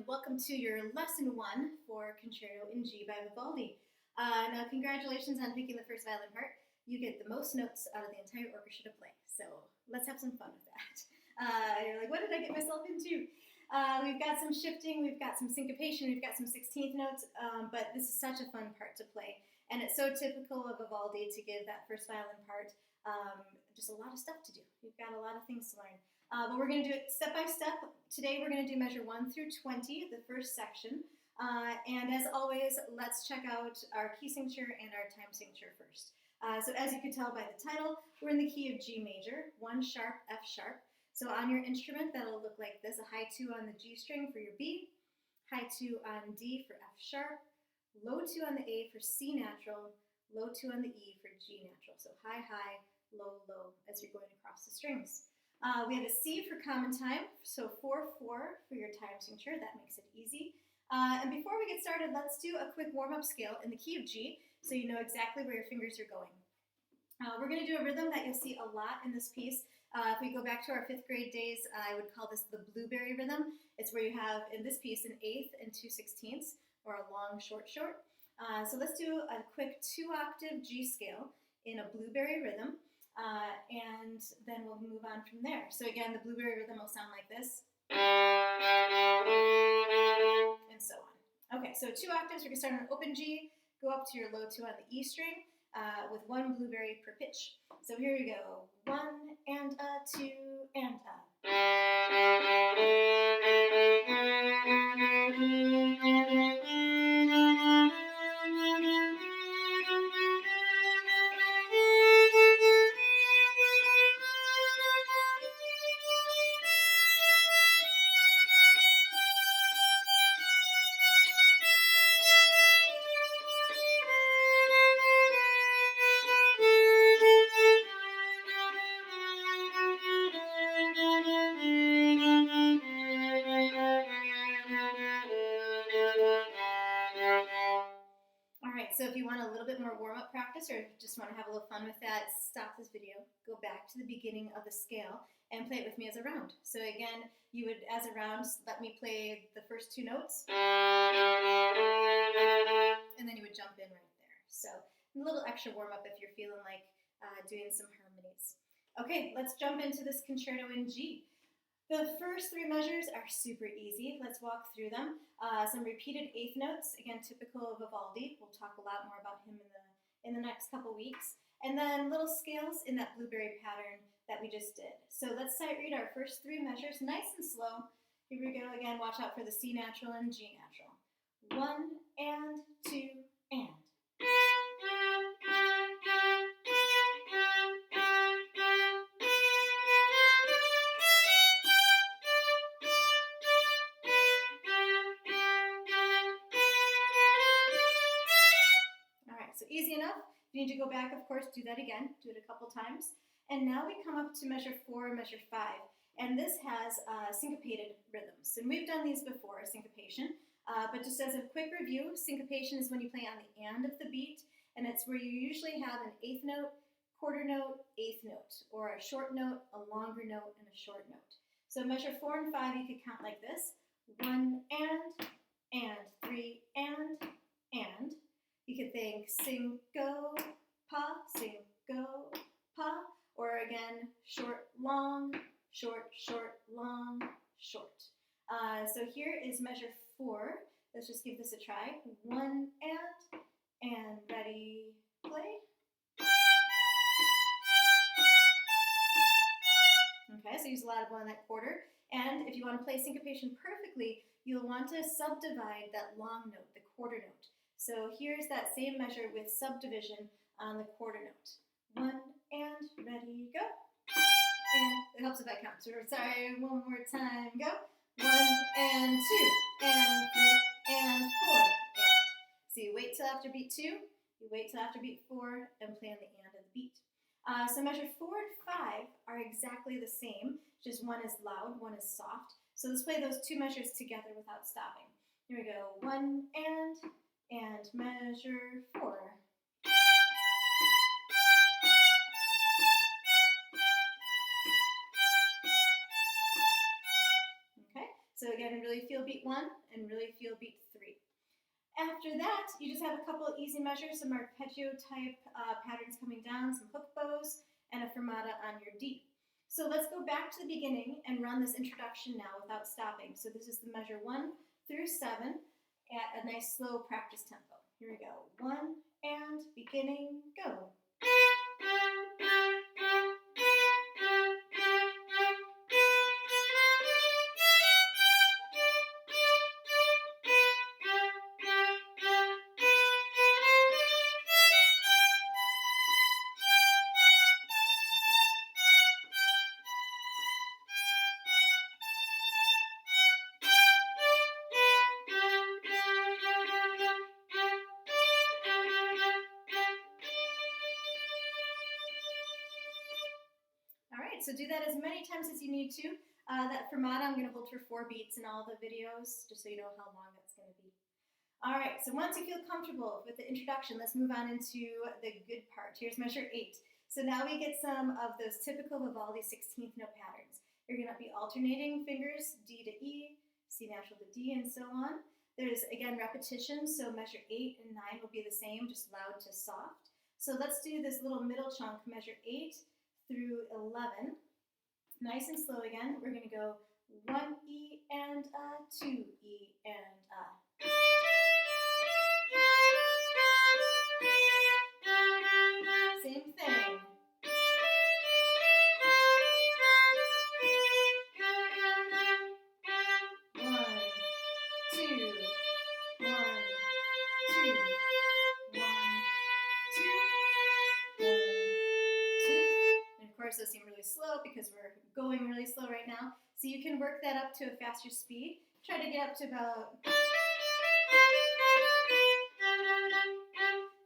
Welcome to your lesson 1 for Concerto in G by Vivaldi. Now, congratulations on picking the first violin part. You get the most notes out of the entire orchestra to play, so let's have some fun with that. You're like, what did I get myself into? We've got some shifting, we've got some syncopation, we've got some 16th notes, but this is such a fun part to play, and it's so typical of Vivaldi to give that first violin part just a lot of stuff to do. We've got a lot of things to learn. But we're going to do it step by step. Today we're going to do measure 1 through 20, the first section. And as always, let's check out our key signature and our time signature first. So as you can tell by the title, we're in the key of G major, 1 sharp, F sharp. So on your instrument, that'll look like this: a high 2 on the G string for your B, high 2 on D for F sharp, low 2 on the A for C natural, low 2 on the E for G natural. So high, high, low, low as you're going across the strings. We have a C for common time, so 4-4 for your time signature. That makes it easy. And before we get started, let's do a quick warm-up scale in the key of G so you know exactly where your fingers are going. We're going to do a rhythm that you'll see a lot in this piece. If we go back to our 5th grade days, I would call this the blueberry rhythm. It's where you have, in this piece, an 1/8 and 2/16, or a long, short, short. So let's do a quick 2-octave G scale in a blueberry rhythm. And then we'll move on from there. So again, the blueberry rhythm will sound like this, and so on. Okay, so 2 octaves. We're going to start on an open G, go up to your low 2 on the E string, with 1 blueberry per pitch. So here you go: 1 and a, 2 and a. So if you want a little bit more warm-up practice, or just want to have a little fun with that, stop this video, go back to the beginning of the scale, and play it with me as a round. So again, you would, as a round, let me play the first 2 notes, and then you would jump in right there. So a little extra warm-up if you're feeling like doing some harmonies. Okay, let's jump into this concerto in G. The first 3 measures are super easy. Let's walk through them. Some repeated 8th notes, again, typical of Vivaldi. We'll talk a lot more about him in the next couple weeks. And then little scales in that blueberry pattern that we just did. So let's sight read our first 3 measures, nice and slow. Here we go again. Watch out for the C natural and G natural. 1 and 2 and. So easy enough. If you need to go back, of course, do that again. Do it a couple times. And now we come up to measure 4 and measure 5. And this has syncopated rhythms. And we've done these before, syncopation. But just as a quick review, syncopation is when you play on the and of the beat. And it's where you usually have an 8th note, quarter note, 8th note, or a short note, a longer note, and a short note. So measure 4 and 5, you could count like this: 1 and 3 and. You could think syncopa, or again, short, long, short, short, long, short. So here is measure 4. Let's just give this a try. 1 and ready, play. Okay, so use a lot of 1 on that quarter. And if you want to play syncopation perfectly, you'll want to subdivide that long note, the quarter note. So here's that same measure with subdivision on the quarter note. 1 and ready, go. And it helps if I count. So sorry, one more time, go. 1 and 2 and 3 and 4 and. So you wait till after beat 2, you wait till after beat 4, and play on the and of the beat. So measure 4 and 5 are exactly the same, just one is loud, one is soft. So let's play those 2 measures together without stopping. Here we go. 1 and measure 4. So again, really feel beat 1 and really feel beat 3. After that, you just have a couple of easy measures, some arpeggio type patterns coming down, some hook bows, and a fermata on your D. So let's go back to the beginning and run this introduction now without stopping. So this is the measure 1 through 7 at a nice slow practice tempo. Here we go. 1 and beginning, go. So do that as many times as you need to. That fermata I'm going to hold for 4 beats in all the videos, just so you know how long that's going to be. All right, so once you feel comfortable with the introduction, let's move on into the good part. Here's measure 8. So now we get some of those typical Vivaldi 16th note patterns. You're going to be alternating fingers, D to E, C natural to D, and so on. There's, again, repetition, so measure 8 and 9 will be the same, just loud to soft. So let's do this little middle chunk, measure 8 through 11. Nice and slow again. We're going to go 1 E and 2 E and Same thing. 1, 2, 1, 2, 1, 2, 1, 2. And of course, those seem really slow because we're going really slow right now. So you can work that up to a faster speed. Try to get up to about,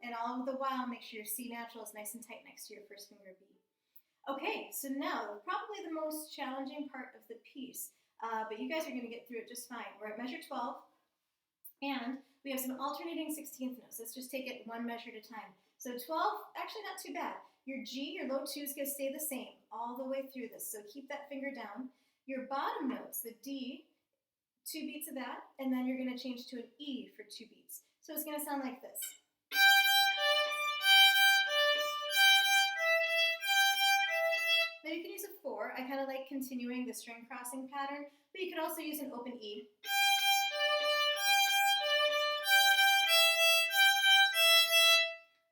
and all the while make sure your C natural is nice and tight next to your first finger B. Okay, so now probably the most challenging part of the piece, but you guys are going to get through it just fine. We're at measure 12, and we have some alternating 16th notes. Let's just take it one measure at a time. So 12, actually not too bad. Your G, your low 2 is going to stay the same all the way through this, so keep that finger down. Your bottom notes, the D, 2 beats of that, and then you're going to change to an E for 2 beats. So it's going to sound like this. Now you can use a 4. I kind of like continuing the string crossing pattern, but you could also use an open E.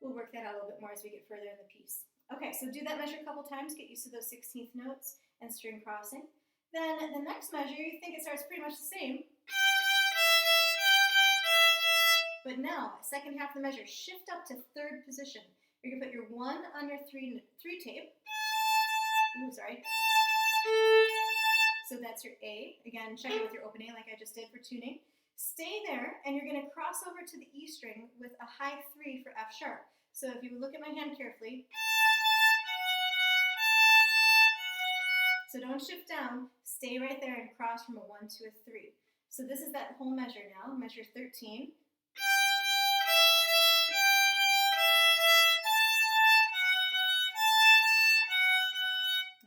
We'll work that out a little bit more as we get further in the piece. Okay, so do that measure a couple times, get used to those 16th notes and string crossing. Then the next measure, you think it starts pretty much the same. But now, second half of the measure, shift up to 3rd position. You're going to put your 1 on your 3 tape. Ooh, sorry. So that's your A. Again, check it with your open A like I just did for tuning. Stay there, and you're going to cross over to the E string with a high 3 for F sharp. So if you look at my hand carefully, so don't shift down, stay right there and cross from a 1 to a 3. So this is that whole measure now, measure 13.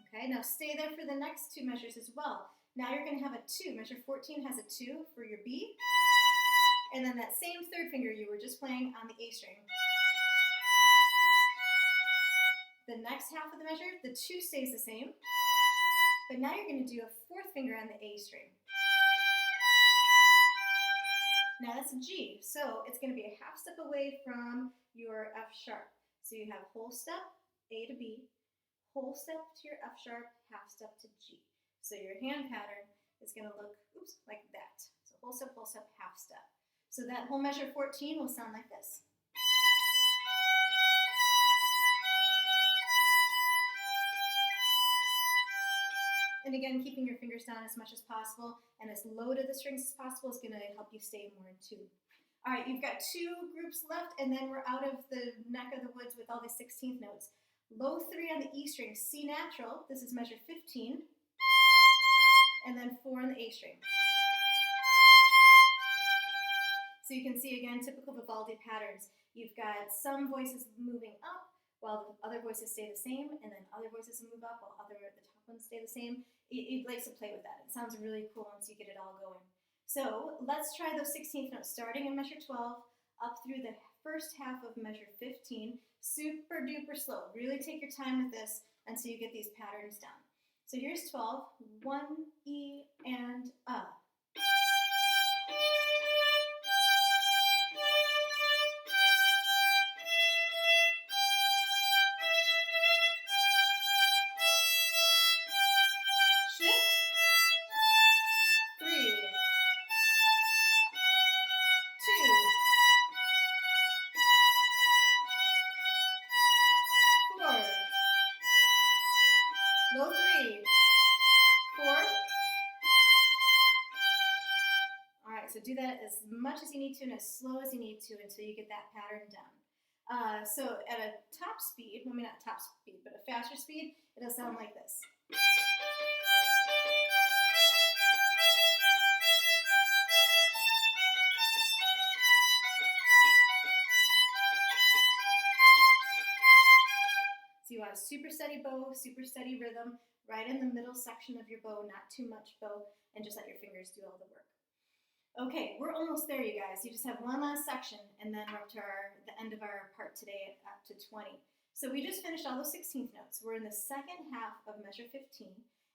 Okay, now stay there for the next 2 measures as well. Now you're going to have a 2. Measure 14 has a 2 for your B. And then that same 3rd finger you were just playing on the A string. The next half of the measure, the 2 stays the same. But now you're going to do a 4th finger on the A string. Now that's a G, so it's going to be a half step away from your F sharp. So you have whole step, A to B, whole step to your F sharp, half step to G. So your hand pattern is going to look, like that. So whole step, half step. So that whole measure 14 will sound like this. And again, keeping your fingers down as much as possible and as low to the strings as possible is going to help you stay more in tune. All right, you've got 2 groups left, and then we're out of the neck of the woods with all the 16th notes. Low 3 on the E string, C natural, this is measure 15, and then 4 on the A string. So you can see, again, typical Vivaldi patterns. You've got some voices moving up while the other voices stay the same, and then other voices move up while the top ones stay the same. It likes to play with that. It sounds really cool once you get it all going. So let's try those 16th notes, starting in measure 12, up through the first half of measure 15, super duper slow. Really take your time with this until you get these patterns down. So here's 12, 1, E, and A. Low 3, 4. All right, so do that as much as you need to and as slow as you need to until you get that pattern down. So at a top speed, well, maybe not top speed, but a faster speed, it'll sound like this. So you want a super steady bow, super steady rhythm, right in the middle section of your bow, not too much bow, and just let your fingers do all the work. Okay, we're almost there, you guys. You just have one last section, and then we're up to the end of our part today at up to 20. So we just finished all those 16th notes. We're in the second half of measure 15,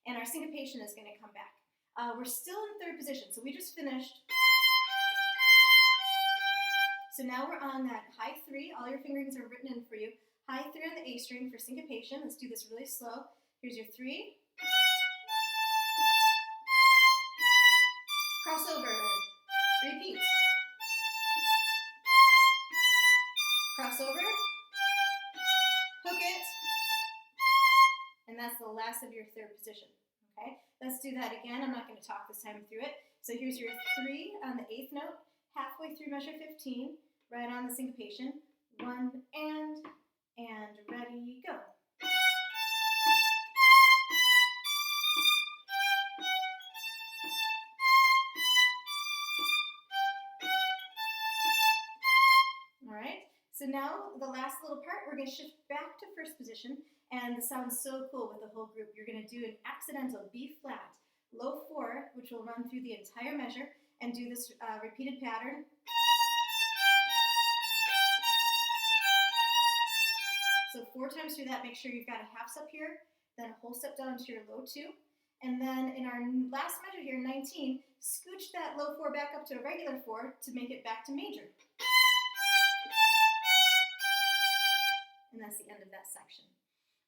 and our syncopation is going to come back. We're still in third position, so we just finished. So now we're on that high 3. All your fingerings are written in for you. High 3 on the A string for syncopation. Let's do this really slow. Here's your 3. Crossover. Repeat. Crossover. Hook it. And that's the last of your third position. Okay? Let's do that again. I'm not going to talk this time through it. So here's your 3 on the 8th note, halfway through measure 15, right on the syncopation. 1 and ready, go. All right, so now the last little part, we're going to shift back to first position, and this sounds so cool with the whole group. You're going to do an accidental B flat, low 4, which will run through the entire measure, and do this repeated pattern. So 4 times through that, make sure you've got a half step here, then a whole step down to your low 2. And then in our last measure here, 19, scooch that low 4 back up to a regular 4 to make it back to major. And that's the end of that section.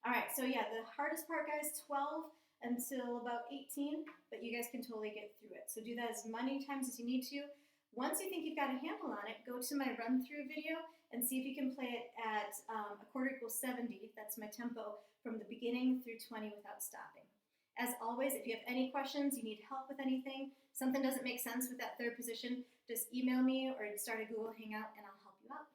All right, so yeah, the hardest part, guys, 12 until about 18, but you guys can totally get through it. So do that as many times as you need to. Once you think you've got a handle on it, go to my run-through video and see if you can play it at a quarter equals 70. That's my tempo from the beginning through 20 without stopping. As always, if you have any questions, you need help with anything, something doesn't make sense with that third position, just email me or start a Google Hangout and I'll help you out.